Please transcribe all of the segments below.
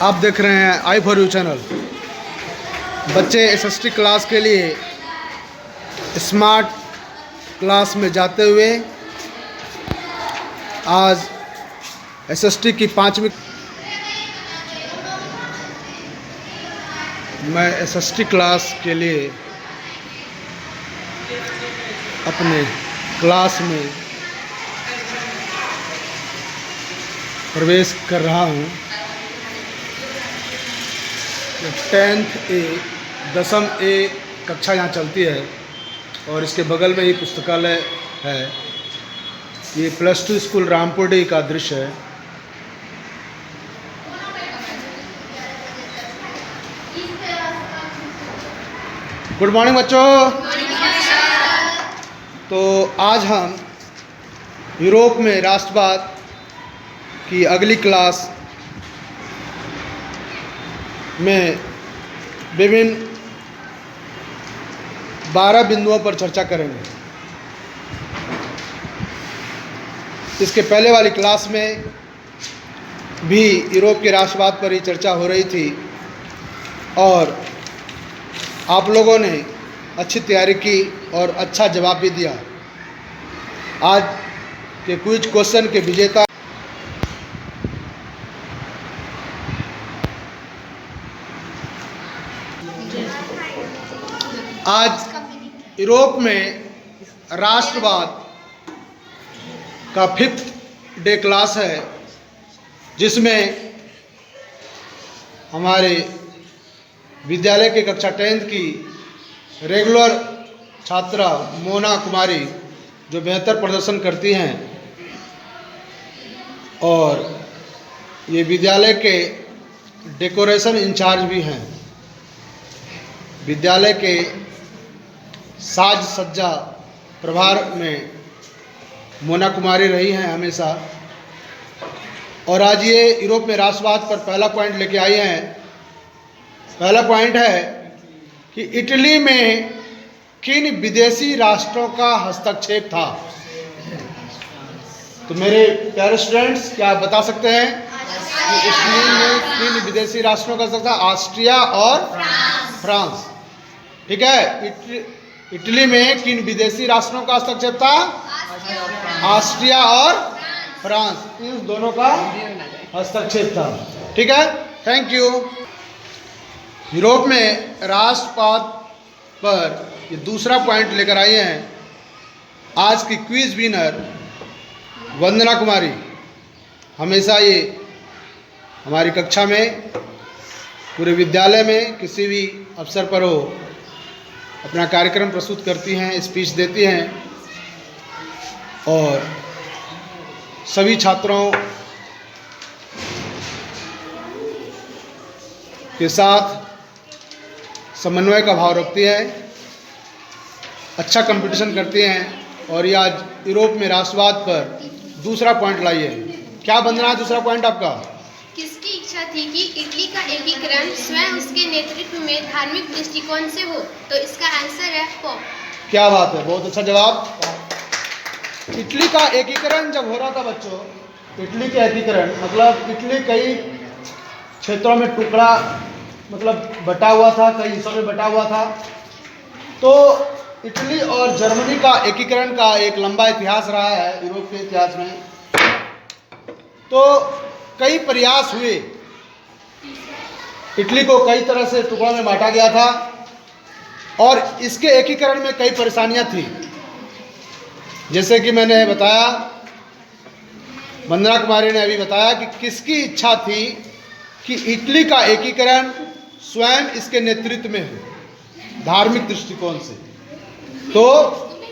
आप देख रहे हैं आई फॉर यू चैनल। बच्चे एसएसटी क्लास के लिए स्मार्ट क्लास में जाते हुए आज एसएसटी की 5वीं मैं एसएसटी क्लास के लिए अपने क्लास में प्रवेश कर रहा हूँ। 10th ए 10वीं ए कक्षा यहाँ चलती है और इसके बगल में ही पुस्तकालय है। ये +2 स्कूल रामपुरडी का दृश्य है। गुड मॉर्निंग बच्चों। तो आज हम यूरोप में राष्ट्रवाद की अगली क्लास में विभिन्न 12 बिंदुओं पर चर्चा करेंगे। इसके पहले वाली क्लास में भी यूरोप के राष्ट्रवाद पर ही चर्चा हो रही थी और आप लोगों ने अच्छी तैयारी की और अच्छा जवाब भी दिया। आज के क्विज क्वेश्चन के विजेता आज यूरोप में राष्ट्रवाद का 5th डे क्लास है, जिसमें हमारे विद्यालय के कक्षा 10th की रेगुलर छात्रा मोना कुमारी जो बेहतर प्रदर्शन करती हैं और ये विद्यालय के डेकोरेशन इंचार्ज भी हैं। विद्यालय के साज सज्जा प्रभार में मोना कुमारी रही हैं हमेशा और आज ये यूरोप में राष्ट्रवाद पर पहला पॉइंट लेके आई हैं। पहला पॉइंट है कि इटली में किन विदेशी राष्ट्रों का हस्तक्षेप था। तो मेरे प्यारे स्टूडेंट्स, क्या आप बता सकते हैं कि इटली में किन विदेशी राष्ट्रों का हस्तक्षेप था? ऑस्ट्रिया और फ्रांस। ठीक है। इटली में किन विदेशी राष्ट्रों का हस्तक्षेप था? ऑस्ट्रिया और फ्रांस, इन दोनों का हस्तक्षेप था। ठीक है, थैंक यू। यूरोप में राष्ट्रवाद पर ये दूसरा पॉइंट लेकर आई हैं आज की क्विज विनर वंदना कुमारी। हमेशा ये हमारी कक्षा में, पूरे विद्यालय में किसी भी अवसर पर हो अपना कार्यक्रम प्रस्तुत करती हैं, स्पीच देती हैं और सभी छात्रों के साथ समन्वय का भाव रखती है, अच्छा कंपटीशन करती हैं और ये आज यूरोप में राष्ट्रवाद पर दूसरा पॉइंट लाई है। क्या वंदना दूसरा पॉइंट आपका? किसकी इच्छा थी कि इटली का एकीकरण स्वयं उसके नेतृत्व में धार्मिक दृष्टिकोण से हो? तो इसका आंसर है पोप। क्या बात है, बहुत अच्छा जवाब। इटली का एकीकरण जब हो रहा था बच्चों, इटली का एकीकरण मतलब इटली कई क्षेत्रों में टुकड़ा मतलब बटा हुआ था, कई हिस्सों में बटा हुआ था। तो इटली और जर्मनी का एकीकरण का एक लंबा इतिहास रहा है यूरोप के इतिहास में। तो कई प्रयास हुए, इटली को कई तरह से टुकड़ों में बांटा गया था और इसके एकीकरण में कई परेशानियां थी। जैसे कि मैंने बताया, वंदना कुमारी ने अभी बताया कि किसकी इच्छा थी कि इटली का एकीकरण स्वयं इसके नेतृत्व में हो धार्मिक दृष्टिकोण से। तो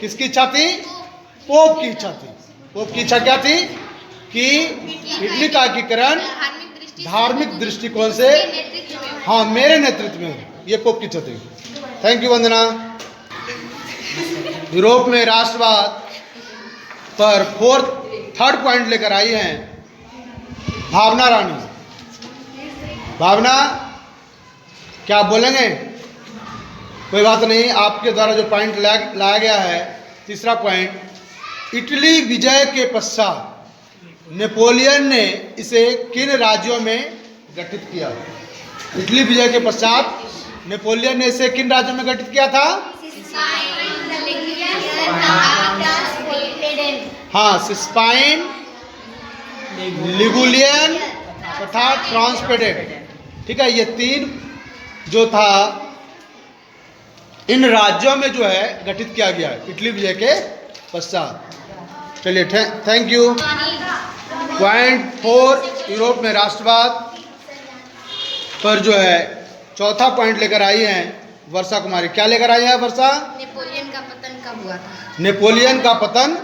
किसकी इच्छा थी? पोप की इच्छा थी। पोप की इच्छा क्या थी? कि इटली का एकीकरण धार्मिक दृष्टिकोण से, हाँ, मेरे नेतृत्व में हो। ये पोप की इच्छा थी। Thank you Vandana. यूरोप में राष्ट्रवाद पर थर्ड पॉइंट लेकर आई हैं भावना रानी। भावना, क्या आप बोलेंगे? कोई बात नहीं, आपके द्वारा जो पॉइंट लाया गया है तीसरा पॉइंट, इटली विजय के पश्चात नेपोलियन ने इसे किन राज्यों में गठित किया। इटली विजय के पश्चात नेपोलियन ने इसे किन राज्यों में गठित किया था? हाँ, सिस्पाइन, लिगुलियन तथा ट्रांसपेडेंट। ठीक है, ये 3 जो था इन राज्यों में जो है गठित किया गया है इटली विजय के पश्चात। चलिए, थैंक यू। पॉइंट 4, यूरोप में राष्ट्रवाद पर जो है चौथा पॉइंट लेकर आई हैं वर्षा कुमारी। क्या लेकर आई है वर्षा? नेपोलियन का पतन कब हुआ था? नेपोलियन का पतन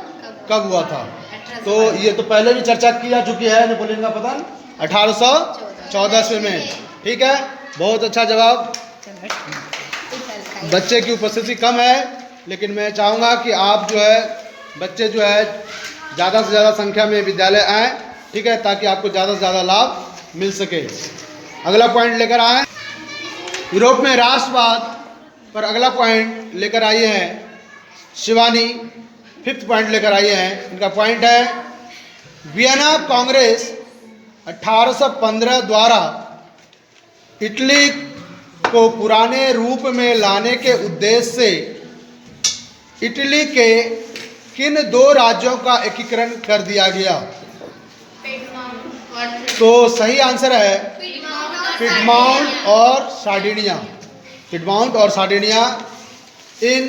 कब हुआ था? तो ये तो पहले भी चर्चा की जा चुकी है। नेपोलियन का पतन 1814 में। ठीक है, बहुत अच्छा जवाब। बच्चे की उपस्थिति कम है, लेकिन मैं चाहूँगा कि आप जो है बच्चे जो है ज़्यादा से ज़्यादा संख्या में विद्यालय आएँ। ठीक है, ताकि आपको ज़्यादा से ज़्यादा लाभ मिल सके। अगला पॉइंट लेकर आए यूरोप में राष्ट्रवाद पर। अगला पॉइंट लेकर आई है शिवानी। 5th पॉइंट लेकर आई हैं। इनका पॉइंट है वियना कांग्रेस 1815 द्वारा इटली को पुराने रूप में लाने के उद्देश्य से इटली के किन 2 राज्यों का एकीकरण कर दिया गया? तो सही आंसर है पिडमाउंट और सार्डिनिया। पिडमाउंट और सार्डिनिया, इन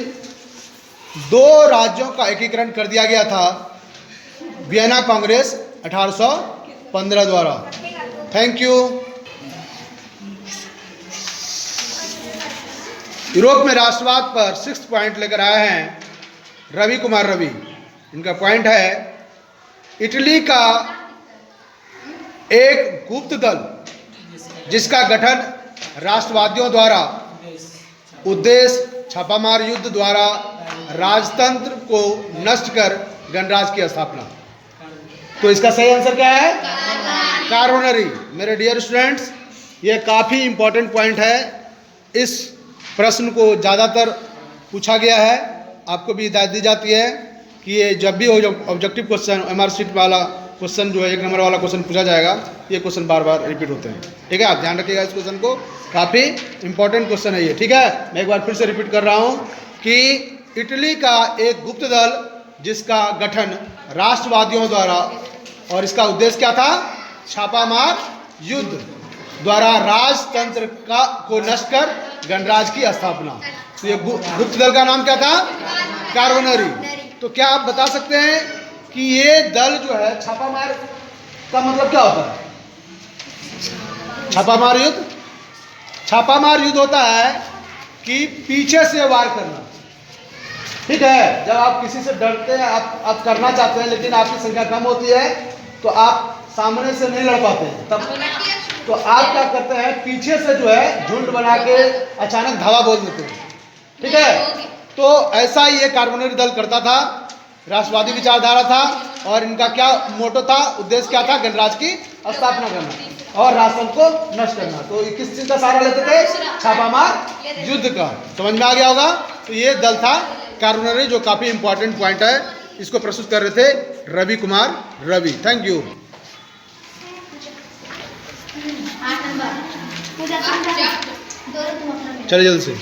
2 राज्यों का एकीकरण कर दिया गया था वियना कांग्रेस 1815 द्वारा। Thank you. यूरोप में राष्ट्रवाद पर 6th पॉइंट लेकर आए हैं रवि कुमार रवि। इनका पॉइंट है इटली का एक गुप्त दल जिसका गठन राष्ट्रवादियों द्वारा उद्देश्य छापामार युद्ध द्वारा राजतंत्र को नष्ट कर गणराज्य की स्थापना। तो इसका सही आंसर क्या है? कार्बोनरी। मेरे डियर स्टूडेंट्स, ये काफ़ी इंपॉर्टेंट पॉइंट है। इस प्रश्न को ज़्यादातर पूछा गया है। आपको भी हिदायत दी जाती है कि ये जब भी ऑब्जेक्टिव क्वेश्चन, MR शीट वाला क्वेश्चन जो है 1 नंबर वाला क्वेश्चन पूछा जाएगा, ये क्वेश्चन बार बार रिपीट होते हैं। ठीक है, आप ध्यान रखिएगा इस क्वेश्चन को, काफ़ी इंपॉर्टेंट क्वेश्चन है ये। ठीक है, मैं एक बार फिर से रिपीट कर रहा हूँ कि इटली का एक गुप्त दल जिसका गठन राष्ट्रवादियों द्वारा, और इसका उद्देश्य क्या था? छापामार युद्ध द्वारा राजतंत्र को नष्ट कर गणराज्य की स्थापना। तो ये गुप्त दल का नाम क्या था? कार्बोनरी। तो क्या आप बता सकते हैं कि ये दल जो है छापामार का मतलब क्या होता है? छापामार युद्ध, छापामार युद्ध होता है कि पीछे से वार करना। ठीक है, जब आप किसी से डरते हैं, आप करना चाहते हैं, लेकिन आपकी संख्या कम होती है, तो आप सामने से नहीं लड़ पाते हैं, तब तो आप क्या करते हैं? पीछे से जो है झुंड बना के अचानक धावा बोल देते हैं। ठीक है, तो ऐसा ही ये कार्बोनरी दल करता था। राष्ट्रवादी विचारधारा था, और इनका क्या मोटो था, उद्देश्य क्या था? गणराज्य की स्थापना करना और राष्ट्र को नष्ट करना। तो ये किस चीज का सहारा लेते थे? छापामार युद्ध का। समझ में आ गया होगा। तो ये दल था कार्बोनरी, जो काफी इंपॉर्टेंट पॉइंट है। इसको प्रस्तुत कर रहे थे रवि कुमार रवि। Thank you. चलिए जल्दी से।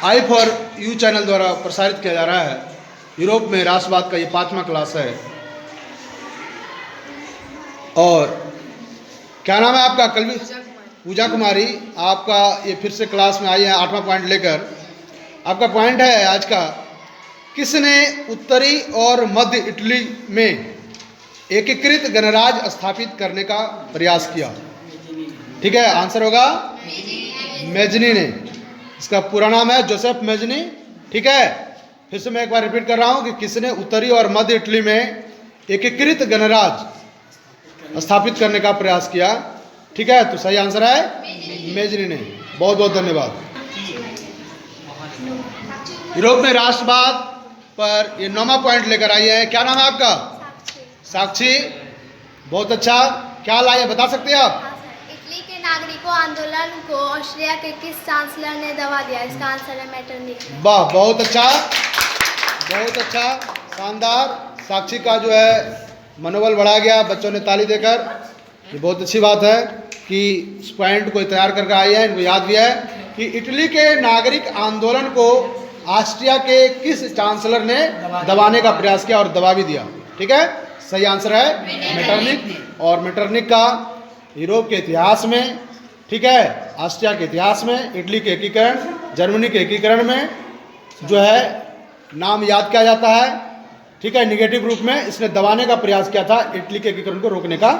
आई फॉर यू चैनल द्वारा प्रसारित किया जा रहा है यूरोप में राष्ट्रवाद का ये 5वां क्लास है। और क्या नाम है आपका? कल भी पूजा कुमारी। आपका ये फिर से क्लास में आई है 8वां पॉइंट लेकर। आपका पॉइंट है आज का, किसने उत्तरी और मध्य इटली में एकीकृत गणराज्य स्थापित करने का प्रयास किया? ठीक है, आंसर होगा मेजनी ने। इसका पूरा नाम है जोसेफ मेजनी। ठीक है, फिर से मैं एक बार रिपीट कर रहा हूं कि किसने उत्तरी और मध्य इटली में एकीकृत गणराज्य स्थापित करने का प्रयास किया? ठीक है, तो सही आंसर है मेजनी ने। बहुत बहुत धन्यवाद। यूरोप में राष्ट्रवाद पर ये 9वां पॉइंट लेकर आई है। क्या नाम है आपका? साक्षी। बहुत अच्छा। क्या लाई है, बता सकते हैं आप? इटली के नागरिकों आंदोलन को ऑस्ट्रिया के किस चांसलर ने दबा दिया? इसका आंसर है मेटरनिच। वाह, बहुत अच्छा, बहुत अच्छा, शानदार। साक्षी का जो है मनोबल बढ़ा गया बच्चों ने ताली देकर। ये बहुत अच्छी बात है कि इस पॉइंट को तैयार करके आए हैं, इनको याद भी है कि इटली के नागरिक आंदोलन को ऑस्ट्रिया के किस चांसलर ने दबाने का प्रयास किया और दबा भी दिया। ठीक है, सही आंसर है मेटरनिक। और मेटरनिक का यूरोप के इतिहास में, ठीक है, ऑस्ट्रिया के इतिहास में, इटली के एकीकरण, जर्मनी के एकीकरण में जो है नाम याद किया जाता है। ठीक है, निगेटिव रूप में इसने दबाने का प्रयास किया था, इटली के एकीकरण को रोकने का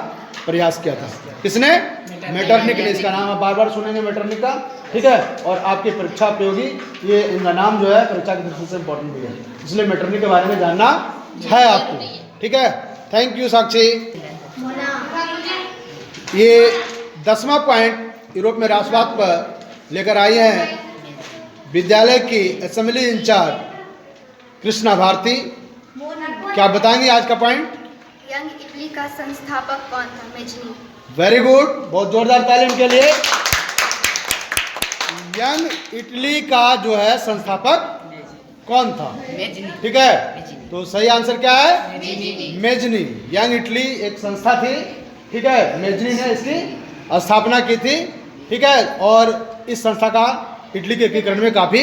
प्रयास किया था। किसने? मेटरनिक ने। इसका नाम आप बार बार सुनेंगे मेटरनिक का। ठीक है, और आपकी परीक्षा उपयोगी, ये इनका नाम जो है परीक्षा की दृष्टि से इंपॉर्टेंट भी है, इसलिए मेटरनिक के बारे में जानना है आपको। ठीक है, थैंक यू साक्षी। ये 10वां पॉइंट यूरोप में राष्ट्रवाद पर लेकर आई हैं विद्यालय की असेंबली इंचार्ज कृष्णा भारती। क्या बताएंगे आज का पॉइंट? यंग इटली का संस्थापक कौन था? मेजनी। वेरी गुड, बहुत जोरदार ताली इनके लिए। यंग इटली का जो है संस्थापक कौन था? ठीक है, तो सही आंसर क्या है? मेजनी। यंग इटली एक संस्था थी, ठीक है, मेजनी ने इसकी स्थापना की थी। ठीक है, और इस संस्था का इटली के एकीकरण में काफी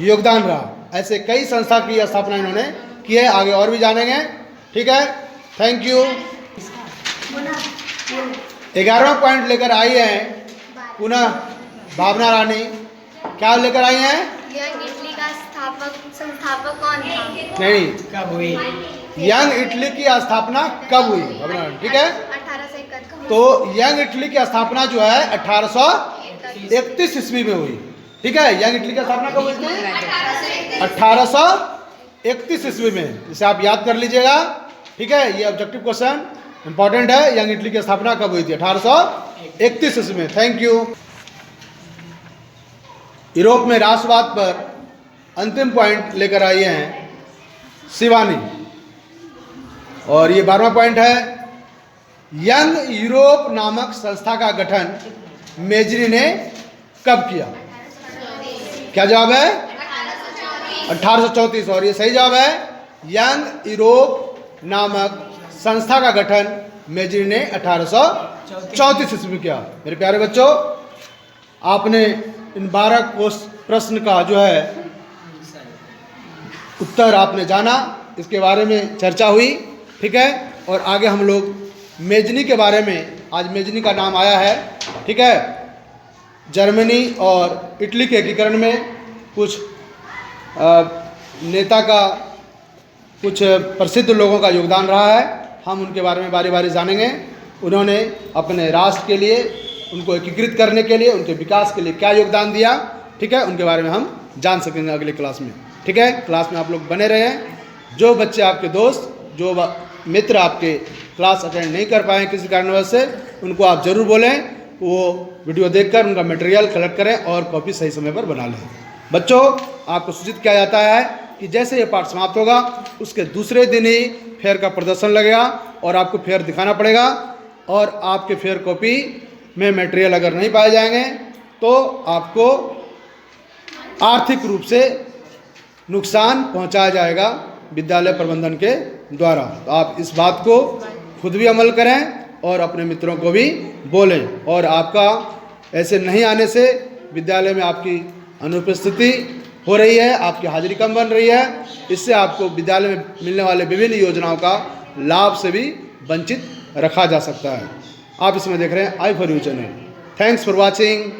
योगदान रहा। ऐसे कई संस्था की स्थापना इन्होंने की है, आगे और भी जानेंगे। ठीक है, थैंक यू। 11वां पॉइंट लेकर आई हैं पुनः भावना रानी। क्या लेकर आई हैं? यंग इटली का संस्थापक कौन था? नहीं, कब हुई? यंग इटली की स्थापना कब हुई? भावना रानी, ठीक है। 1831। तो यंग इटली की स्थापना जो है 1831 ईस्वी में हुई। ठीक है, यंग इटली की स्थापना कब हुई थी? 1831 ईस्वी में। इसे आप याद कर लीजिएगा। ठीक है, ये ऑब्जेक्टिव क्वेश्चन इंपॉर्टेंट है। यंग इटली की स्थापना कब हुई थी? 1831 ईस्वी में। Thank you. यूरोप में राष्ट्रवाद पर अंतिम पॉइंट लेकर आई हैं शिवानी, और ये 12वां पॉइंट है यंग यूरोप नामक संस्था का गठन मेजनी ने कब किया? क्या जवाब है? 1834। और ये सही जवाब है, यंग यूरोप नामक संस्था का गठन मेजनी ने 1834 ईस्वी में किया। मेरे प्यारे बच्चों, आपने इन 12 प्रश्न का जो है उत्तर आपने जाना, इसके बारे में चर्चा हुई। ठीक है, और आगे हम लोग मेजनी के बारे में, आज मेजनी का नाम आया है। ठीक है, जर्मनी और इटली के एकीकरण में कुछ नेता का, कुछ प्रसिद्ध लोगों का योगदान रहा है। हम उनके बारे में बारी बारी जानेंगे। उन्होंने अपने राष्ट्र के लिए, उनको एकीकृत करने के लिए, उनके विकास के लिए क्या योगदान दिया। ठीक है, उनके बारे में हम जान सकेंगे अगले क्लास में। ठीक है, क्लास में आप लोग बने रहें। जो बच्चे आपके दोस्त, जो मित्र आपके क्लास अटेंड नहीं कर पाए किसी कारणवश से, उनको आप जरूर बोलें वो वीडियो देखकर उनका मटेरियल कलेक्ट करें और कॉपी सही समय पर बना लें। बच्चों, आपको सूचित किया जाता है कि जैसे ये पाठ समाप्त होगा उसके दूसरे दिन ही फेयर का प्रदर्शन लगेगा और आपको फेयर दिखाना पड़ेगा। और आपके फेयर कॉपी में मटेरियल अगर नहीं पाए जाएंगे तो आपको आर्थिक रूप से नुकसान पहुंचाया जाएगा विद्यालय प्रबंधन के द्वारा। तो आप इस बात को खुद भी अमल करें और अपने मित्रों को भी बोलें। और आपका ऐसे नहीं आने से विद्यालय में आपकी अनुपस्थिति हो रही है, आपकी हाजिरी कम बन रही है, इससे आपको विद्यालय में मिलने वाले विभिन्न योजनाओं का लाभ से भी वंचित रखा जा सकता है। आप इसमें देख रहे हैं I for you channel. Thanks for watching.